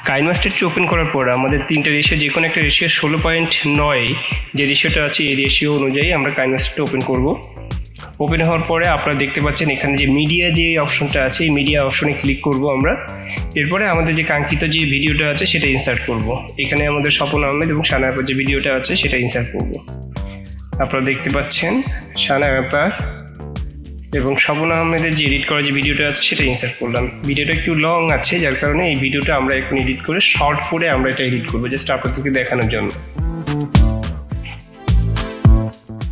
কাইনমাস্টারটি open করার পর আমাদের তিনটা রেশিও যে কোনো একটা রেশিও 16.9 যে রেশিওটা আছে এই রেশিও অনুযায়ী আমরা কাইনমাস্টারটা ওপেন করব। ওপেন হওয়ার পরে আপনারা দেখতে পাচ্ছেন এখানে যে মিডিয়া যে অপশনটা আছে এই মিডিয়া অপশনে ক্লিক করব আমরা। এরপরে আমাদের যে কাঙ্ক্ষিত যে ভিডিওটা আছে সেটা ইনসার্ট করব। এখানে আমাদের স্বপন আহমেদ এবং সানা আপার যে ভিডিওটা আছে সেটা ইনসার্ট করব। আপনারা দেখতে পাচ্ছেন সানা আপা এবং স্বপন আহমেদের যে এডিট করা যে ভিডিওটা আছে সেটা ইনসার্ট করলাম। ভিডিওটা একটু লং আছে যার কারণে এই ভিডিওটা আমরা এখন এডিট করে শর্ট করে আমরা এটা এডিট করবো জাস্ট আপনাদেরকে দেখানোর জন্য।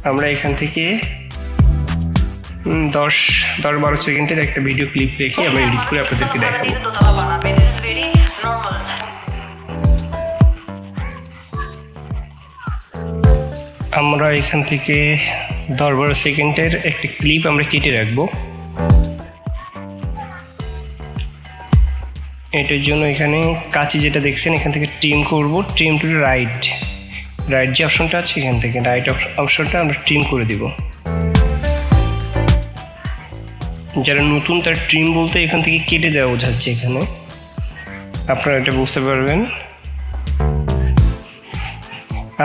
আমরা এখান থেকে 10-12 সেকেন্ডের একটা ভিডিও ক্লিপ রেখে আমরা এডিট করে আপনাদেরকে দেখাবো। আমরা এখান থেকে 10-12 সেকেন্ডের একটা ক্লিপ আমরা কেটে রাখবো। এটার জন্য এখানে কাঁচি যেটা দেখছেন এখান থেকে ট্রিম করব, ট্রিম টু রাইট যে অপশনটা আছে এখান থেকে রাইট অপশনটা আমরা ট্রিম করে দিব। যারা নতুন তার ট্রিম বলতে এখান থেকে কেটে দেওয়া বোঝাচ্ছে, এখানে আপনারা এটা বুঝতে পারবেন।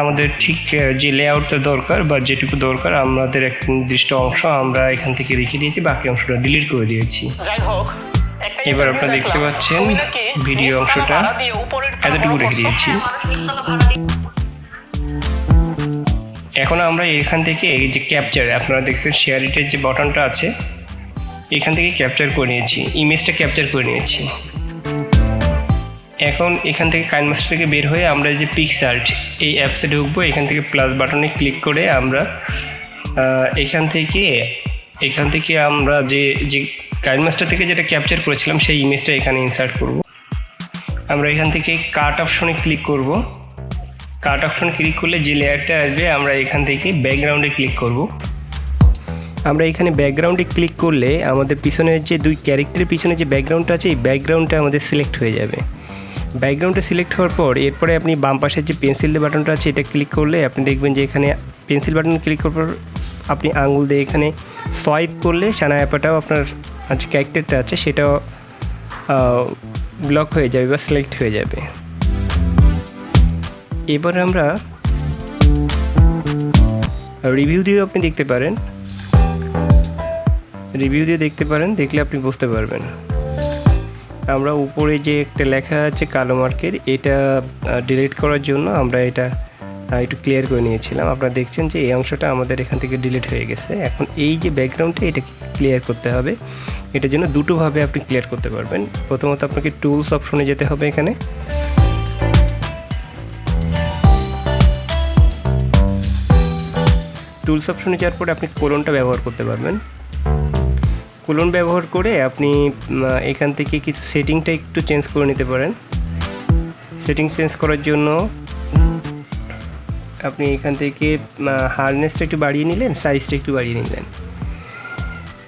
আমাদের ঠিক যে লেআউটটা দরকার বা যেটুকু দরকার আমাদের একটা নির্দিষ্ট অংশ আমরা এখান থেকে রেখে দিয়েছি, বাকি অংশটা ডিলিট করে দিয়েছি। এবার আপনারা দেখতে পাচ্ছেন ভিডিও অংশটা এতটুকু রেখে দিয়েছি। এখন আমরা এখান থেকে এই যে ক্যাপচার আপনারা দেখছেন শেয়ার ইটের যে বাটনটা আছে এখান থেকে ক্যাপচার করে নিয়েছি, ইমেজটা ক্যাপচার করে নিয়েছি। এখন এখান থেকে কাইনমাস্টার থেকে বের হয়ে আমরা যে পিক্সার্ট এই অ্যাপসে ঢুকবো। এখান থেকে প্লাস বাটনে ক্লিক করে আমরা এখান থেকে আমরা যে কাইনমাস্টার থেকে যেটা ক্যাপচার করেছিলাম সেই ইমেজটা এখানে ইনসার্ট করব। আমরা এখান থেকে কাট অপশনে ক্লিক করব। কাট অপশনে ক্লিক করলে যে লেয়ারটা আসবে আমরা এখান থেকে ব্যাকগ্রাউন্ডে ক্লিক করব। আমরা এখানে ব্যাকগ্রাউন্ডে ক্লিক করলে আমাদের পিছনের যে দুই ক্যারেক্টারের পিছনে যে ব্যাকগ্রাউন্ডটা আছে এই ব্যাকগ্রাউন্ডটা আমাদের সিলেক্ট হয়ে যাবে। ব্যাকগ্রাউন্ডটা সিলেক্ট হওয়ার পর এরপরে আপনি বাম পাশের যে পেন্সিল দিয়ে বাটনটা আছে এটা ক্লিক করলে আপনি দেখবেন যে এখানে পেন্সিল বাটন ক্লিক করার পর আপনি আঙুল দিয়ে এখানে সোয়াইপ করলে সানা অ্যাপাটাও আপনার যে ক্যারেক্টারটা আছে সেটাও ব্লক হয়ে যাবে বা সিলেক্ট হয়ে যাবে। এবার আমরা রিভিউ দিয়েও আপনি দেখতে পারেন, দেখলে আপনি বুঝতে পারবেন। আমরা উপরে যে একটা লেখা আছে কালো মার্কের এটা ডিলিট করার জন্য আমরা এটা একটু ক্লিয়ার করে নিয়েছিলাম। আপনারা দেখছেন যে এই অংশটা আমাদের এখান থেকে ডিলিট হয়ে গেছে। এখন এই যে ব্যাকগ্রাউন্ডটা এটা ক্লিয়ার করতে হবে। এটার জন্য দুটোভাবে আপনি ক্লিয়ার করতে পারবেন। প্রথমত আপনাকে টুলস অপশনে যেতে হবে। এখানে টুলস অপশনে যাওয়ার পরে আপনি কোলনটা ব্যবহার করতে পারবেন। কোলন ব্যবহার করে আপনি এখান থেকে কিছু সেটিংটা একটু চেঞ্জ করে নিতে পারেন। সেটিং চেঞ্জ করার জন্য আপনি এখান থেকে হার্ডনেসটা একটু বাড়িয়ে নিলেন, সাইজটা একটু বাড়িয়ে নিলেন।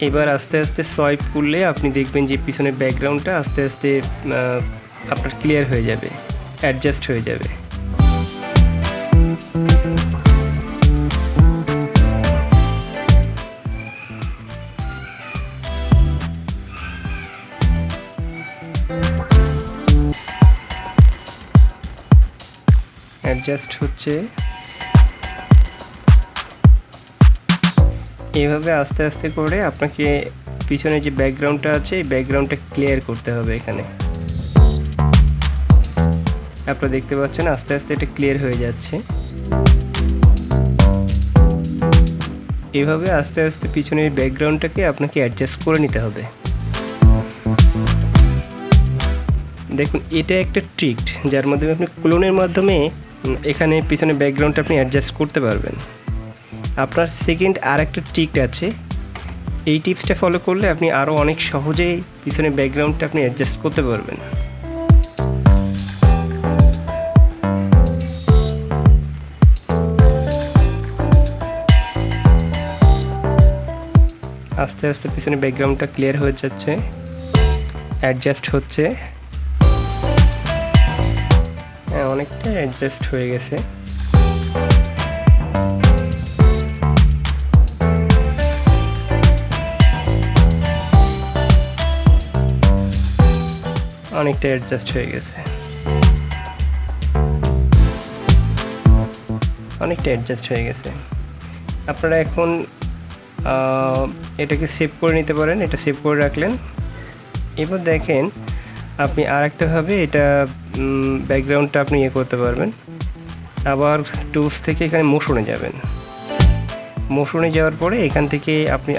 এবার আস্তে আস্তে সোয়াইপ করলে আপনি দেখবেন যে পিছনের ব্যাকগ্রাউন্ডটা আস্তে আস্তে আপনার ক্লিয়ার হয়ে যাবে, অ্যাডজাস্ট হয়ে যাবে। অ্যাডজাস্ট হচ্ছে এইভাবে আস্তে আস্তে করে আপনাকে পিছনে যে ব্যাকগ্রাউন্ডটা আছে এই ব্যাকগ্রাউন্ডটা ক্লিয়ার করতে হবে। এখানে আপনারা দেখতে পাচ্ছেন আস্তে আস্তে এটা ক্লিয়ার হয়ে যাচ্ছে। এইভাবে আস্তে আস্তে পিছনের ব্যাকগ্রাউন্ডটাকে আপনাকে অ্যাডজাস্ট করে নিতে হবে। দেখুন এটা একটা ট্রিক যার মাধ্যমে আপনি ক্লোনের মাধ্যমে এখানে পিছনে ব্যাকগ্রাউন্ডটা আপনি অ্যাডজাস্ট করতে পারবেন। আপনার সেকেন্ড আর একটা ট্রিক আছে, এই টিপসটা ফলো করলে আপনি আরও অনেক সহজেই পিছনে ব্যাকগ্রাউন্ডটা আপনি অ্যাডজাস্ট করতে পারবেন। আস্তে আস্তে পিছনে ব্যাকগ্রাউন্ডটা ক্লিয়ার হয়ে যাচ্ছে, অ্যাডজাস্ট হচ্ছে। হ্যাঁ, অনেকটা অ্যাডজাস্ট হয়ে গেছে। অনেকটা অ্যাডজাস্ট হয়ে গেছে। অনেকটা অ্যাডজাস্ট হয়ে গেছে। আপনারা এখন এটাকে সেভ করে নিতে পারেন। এটা সেভ করে রাখলেন। এবার দেখেন আপনি আরেকটাভাবে এটা ব্যাকগ্রাউন্ডটা আপনি করতে পারবেন। আবার টুলস থেকে এখানে মোশনে যাবেন। মোশনে যাওয়ার পরে এখান থেকে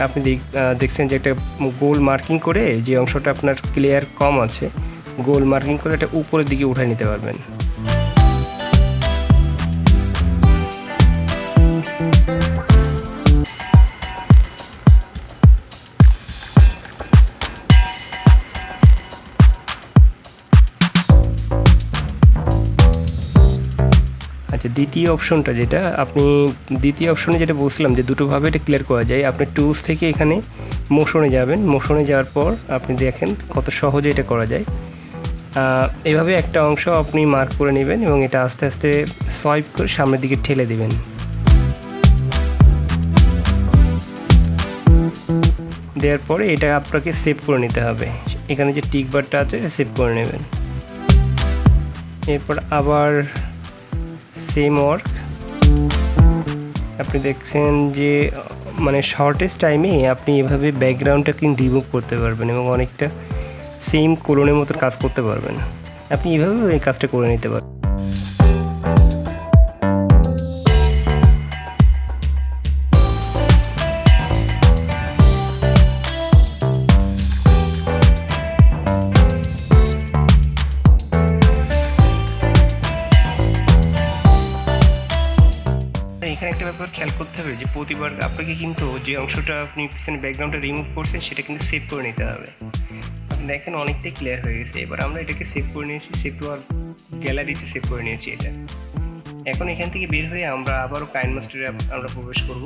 আপনি দেখছেন যে একটা গোল মার্কিং করে যে অংশটা আপনার ক্লিয়ার কম আছে, গোল মার্কিং করে এটা উপরের দিকে উঠায় নিতে পারবেন। আচ্ছা, দ্বিতীয় অপশনে যেটা বলছিলাম যে দুটোভাবে এটা ক্লিয়ার করা যায়। আপনি টুলস থেকে এখানে মোশনে যাবেন। মোশনে যাওয়ার পর আপনি দেখেন কত সহজে এটা করা যায়। এভাবে একটা অংশ আপনি মার্ক করে নেবেন এবং এটা আস্তে আস্তে সোয়াইপ করে সামনের দিকে ঠেলে দিবেন। দেওয়ার পরে এটা আপনাকে সেভ করে নিতে হবে। এখানে যে টিক বারটা আছে এটা সেভ করে নেবেন। এরপর আবার সেম ওয়ার্ক। আপনি দেখছেন যে মানে শর্টেস্ট টাইমে আপনি এভাবে ব্যাকগ্রাউন্ডটা কিন্তু রিমুভ করতে পারবেন এবং অনেকটা সেম কোলনের মতো কাজ করতে পারবেন। আপনি এভাবেও এই কাজটা করে নিতে পারবেন। এখানে একটা ব্যাপার খেয়াল করতে হবে যে প্রতিবার আপনাকে কিন্তু যে অংশটা আপনি পিছনে ব্যাকগ্রাউন্ডটা রিমুভ করছেন সেটা কিন্তু সেভ করে নিতে হবে। আপনি দেখেন অনেকটাই ক্লিয়ার হয়ে গেছে। এবার আমরা এটাকে সেভ করে নিয়েছি, সেভ টু আর গ্যালারিতে সেভ করে নিয়েছি এটা। এখন এখান থেকে বের হয়ে আমরা আবারও কাইনমাস্টারে আমরা প্রবেশ করব।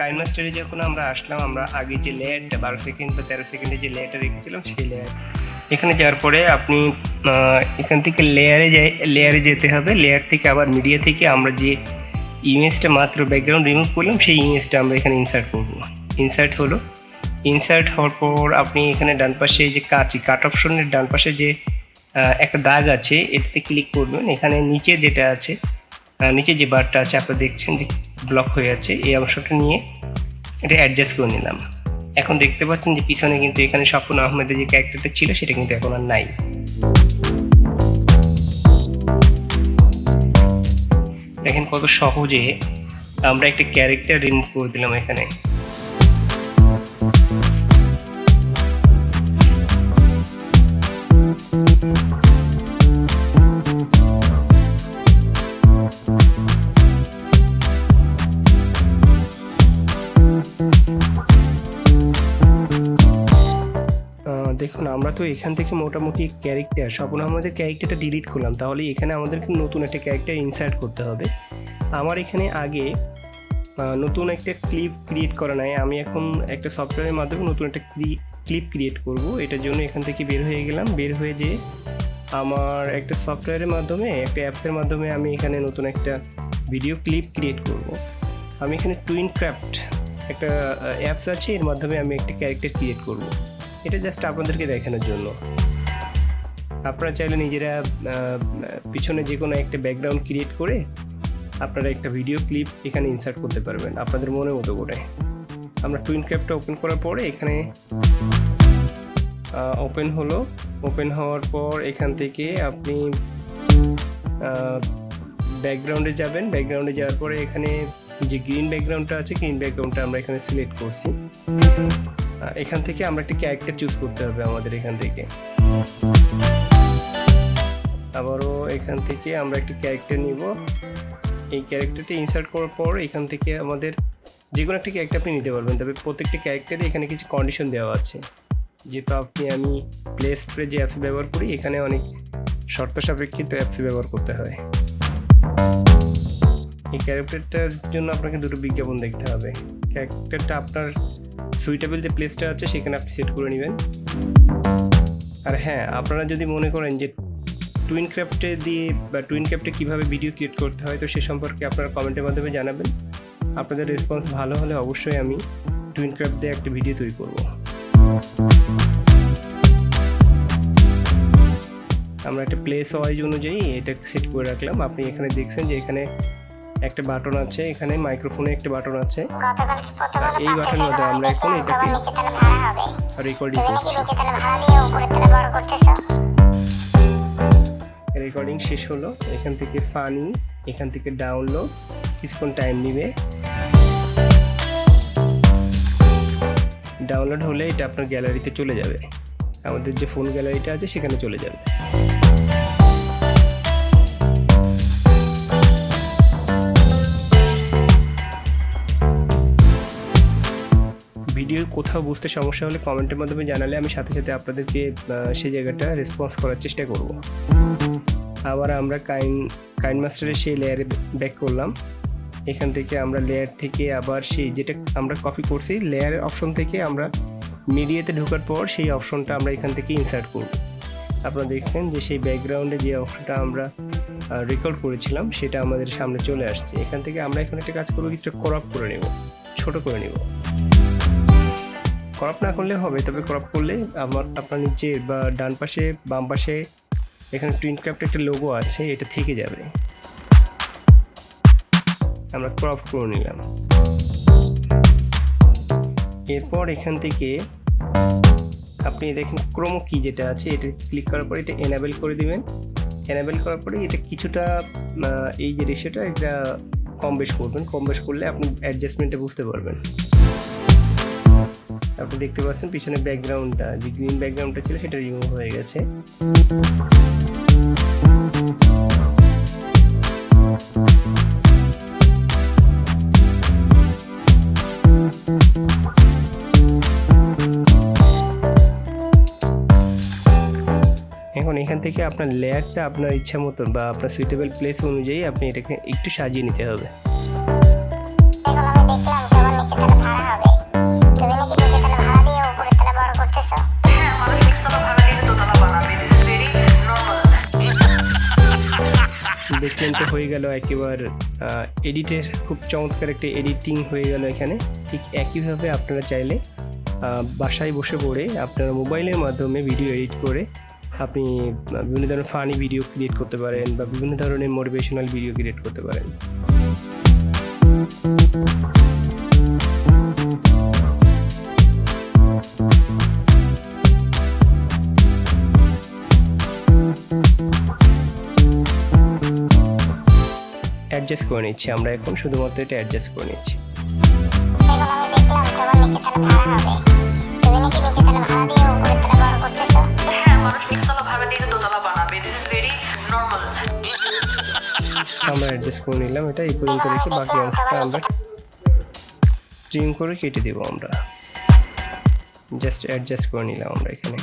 কাইনমাস্টারে যখন আমরা আসলাম, আমরা আগে যে লেয়ারটা 12 সেকেন্ড বা 13 সেকেন্ডে যে লেয়ারটা রেখেছিলাম সেই লেয়ার এখানে যাওয়ার পরে আপনি এখান থেকে লেয়ারে যেতে হবে। লেয়ার থেকে আবার মিডিয়া থেকে আমরা যে ইমেজটা মাত্র ব্যাকগ্রাউন্ড রিমুভ করলাম সেই ইমেজটা আমরা এখানে ইনসার্ট করব। ইনসার্ট হওয়ার পর আপনি এখানে ডান পাশে যে কাট অপশনের ডান পাশে যে একটা দাগ আছে এটাতে ক্লিক করবেন। এখানে নিচে যেটা আছে, নিচে যে বারটা আছে আপনারা দেখছেন যে ব্লক হয়ে আছে, এই অংশটা নিয়ে এটা অ্যাডজাস্ট করে নিলাম। এখন দেখতে পাচ্ছেন যে পিছনে কিন্তু এখানে সাপান আহমেদের যে ক্যারেক্টারটা ছিল সেটা কিন্তু এখন আর নাই। দেখেন কত সহজে আমরা একটা ক্যারেক্টার রিমুভ করে দিলাম এখানে। দেখুন আমরা তো এখান থেকে মোটামুটি ক্যারেক্টার সাপান আহমেদের ক্যারেক্টারটা ডিলিট করলাম, তাহলে এখানে আমাদেরকে নতুন একটা ক্যারেক্টার ইনসার্ট করতে হবে। আমার এখানে আগে নতুন একটা ক্লিপ ক্রিয়েট করা নাই, আমি এখন একটা সফটওয়্যারের মাধ্যমে নতুন একটা ক্লিপ ক্রিয়েট করব। এটার জন্য এখান থেকে বের হয়ে গেলাম। বের হয়ে যে আমার একটা সফটওয়্যারের মাধ্যমে, একটা অ্যাপসের মাধ্যমে আমি এখানে নতুন একটা ভিডিও ক্লিপ ক্রিয়েট করব। আমি এখানে টুইনক্রাফট একটা অ্যাপস আছে, এর মাধ্যমে আমি একটা ক্যারেক্টার ক্রিয়েট করব। এটা জাস্ট আপনাদেরকে দেখানোর জন্য। আপনারা চাইলে নিজেরা পিছনে যে কোনো একটা ব্যাকগ্রাউন্ড ক্রিয়েট করে আপনারা একটা ভিডিও ক্লিপ এখানে ইনসার্ট করতে পারবেন আপনাদের মনের মতো করে। আমরা টুইনক্রাফটটা ওপেন করার পরে এখানে ওপেন হলো। ওপেন হওয়ার পর এখান থেকে আপনি ব্যাকগ্রাউন্ডে যাবেন। ব্যাকগ্রাউন্ডে যাওয়ার পরে এখানে যে গ্রিন ব্যাকগ্রাউন্ডটা আছে, গ্রিন ব্যাকগ্রাউন্ডটা আমরা এখানে সিলেক্ট করছি। এখান থেকে আমরা একটা ক্যারেক্টার চুজ করতে হবে আমাদের এখান থেকে। আবারও এখান থেকে আমরা একটা ক্যারেক্টার নিব। এই ক্যারেক্টারটা ইনসার্ট করার পর এখান থেকে আমাদের যে কোনো একটা ক্যারেক্টার আপনি নিতে পারবেন, তবে প্রত্যেকটা ক্যারেক্টারে এখানে কিছু কন্ডিশন দেওয়া আছে। যেহেতু আমি প্লে স্টোরে যে অ্যাপস ব্যবহার করি, এখানে অনেক শর্ত সাপেক্ষিত অ্যাপস ব্যবহার করতে হয়। এই ক্যারেক্টারটার জন্য আপনাকে দুটো বিজ্ঞাপন দেখতে হবে। ক্যারেক্টারটা আপনার সুইটেবল যে প্লেসটা আছে সেখানে আপনি সেট করে নেবেন। আর হ্যাঁ, আপনারা যদি মনে করেন যে টুইনক্রাফটে দিয়ে বা টুইনক্রাফটে কীভাবে ভিডিও ক্রিয়েট করতে হয়, তো সে সম্পর্কে আপনারা কমেন্টের মাধ্যমে জানাবেন। আপনাদের রেসপন্স ভালো হলে অবশ্যই আমি টুইনক্রাফট দিয়ে একটা ভিডিও তৈরি করব। আমরা একটা প্লেস ওয়াইজ অনুযায়ী এটা সেট করে রাখলাম। আপনি এখানে দেখছেন যে এখানে একটা বাটন আছে, এখানে মাইক্রোফোনে একটা বাটন আছে। এই বাটনের মধ্যে আমরা এখন এটাকে রেকর্ডিং করছি। রেকর্ডিং শেষ হলো। এখান থেকে ফানি, এখান থেকে ডাউনলোড, কিছুক্ষণ টাইম নেবে। ডাউনলোড হলে এটা আপনার গ্যালারিতে চলে যাবে, আমাদের যে ফোন গ্যালারিটা আছে সেখানে চলে যাবে। ভিডিও কোথাও বুঝতে সমস্যা হলে কমেন্টের মাধ্যমে জানালে আমি সাথে সাথে আপনাদেরকে সেই জায়গাটা রেসপন্স করার চেষ্টা করব। আবার আমরা কাইনমাস্টারের সেই লেয়ারে ব্যাক করলাম। এখান থেকে আমরা লেয়ার থেকে আবার সেই যেটা আমরা কপি করছি লেয়ারের অপশন থেকে আমরা মিডিয়াতে ঢোকার পর সেই অপশনটা আমরা এখান থেকে ইনসার্ট করব। আপনারা দেখছেন যে সেই ব্যাকগ্রাউন্ডে যে অপশনটা আমরা রেকর্ড করেছিলাম সেটা আমাদের সামনে চলে আসছে। এখান থেকে আমরা এখন একটা কাজ করবো, কিছু ক্রপ করে নেব, ছোট করে নেব। ক্রপ না করলে হবে, তবে ক্রপ করলে আপনার নিচে বা ডান পাশে বাম পাশে এখানে টুইনক্রাফ্ট একটা লোগো আছে, এটা থেকে যাবে। আমরা ক্রপ করে নিলাম। এরপর এখান থেকে আপনি দেখেন ক্রোমো কি যেটা আছে, এটা ক্লিক করার পরে এটা এনাবেল করে দিবেন। এনাবেল করার পরে এটা কিছুটা এই যে রেশিওটা এটা কম বেশ করবেন। কম বেশ করলে আপনি অ্যাডজাস্টমেন্টটা বুঝতে পারবেন। আপনি দেখতে পাচ্ছেন পিছনে ব্যাকগ্রাউন্ডটা, যে গ্রিন ব্যাকগ্রাউন্ডটা ছিল সেটা রিমুভ হয়ে গেছে। এখন এখান থেকে আপনার লেয়ারটা আপনার ইচ্ছা মতো বা আপনার সুইটেবল প্লেস অনুযায়ী আপনি এটাকে একটু সাজিয়ে নিতে হবে। দেখলেন তো হয়ে গেল একেবারে এডিটের খুব চমৎকার একটা এডিটিং হয়ে গেল এখানে। ঠিক একইভাবে আপনারা চাইলে বাসায় বসে পড়ে আপনারা মোবাইলের মাধ্যমে ভিডিও এডিট করে আপনি বিভিন্ন ধরনের ফানি ভিডিও ক্রিয়েট করতে পারেন বা বিভিন্ন ধরনের মোটিভেশনাল ভিডিও ক্রিয়েট করতে পারেন। অ্যাডজাস্ট করে নিচ্ছি আমরা, এখন শুধুমাত্র এটা অ্যাডজাস্ট করে নিচ্ছি। আমরা অ্যাডজাস্ট করে নিলাম, এটা এই পর্যন্ত রেখে বাকি অংশটা আমরা ট্রিম করে কেটে দেবো। আমরা জাস্ট অ্যাডজাস্ট করে নিলাম আমরা এখানে।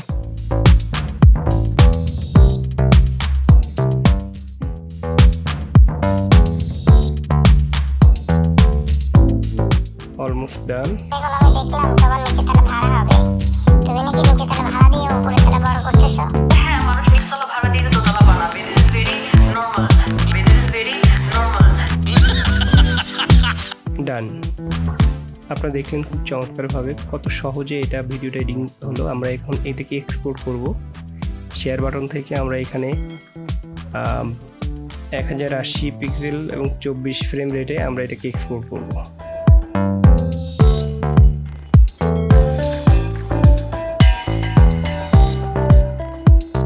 Almost done. ডান। আপনারা দেখলেন খুব চমৎকারভাবে কত সহজে এটা ভিডিওটা এডিটিং হলো। আমরা এখন এটাকে এক্সপোর্ট করব। শেয়ার বাটন থেকে আমরা এখানে 1080 পিক্সেল এবং 24 ফ্রেম রেটে আমরা এটাকে এক্সপোর্ট করব।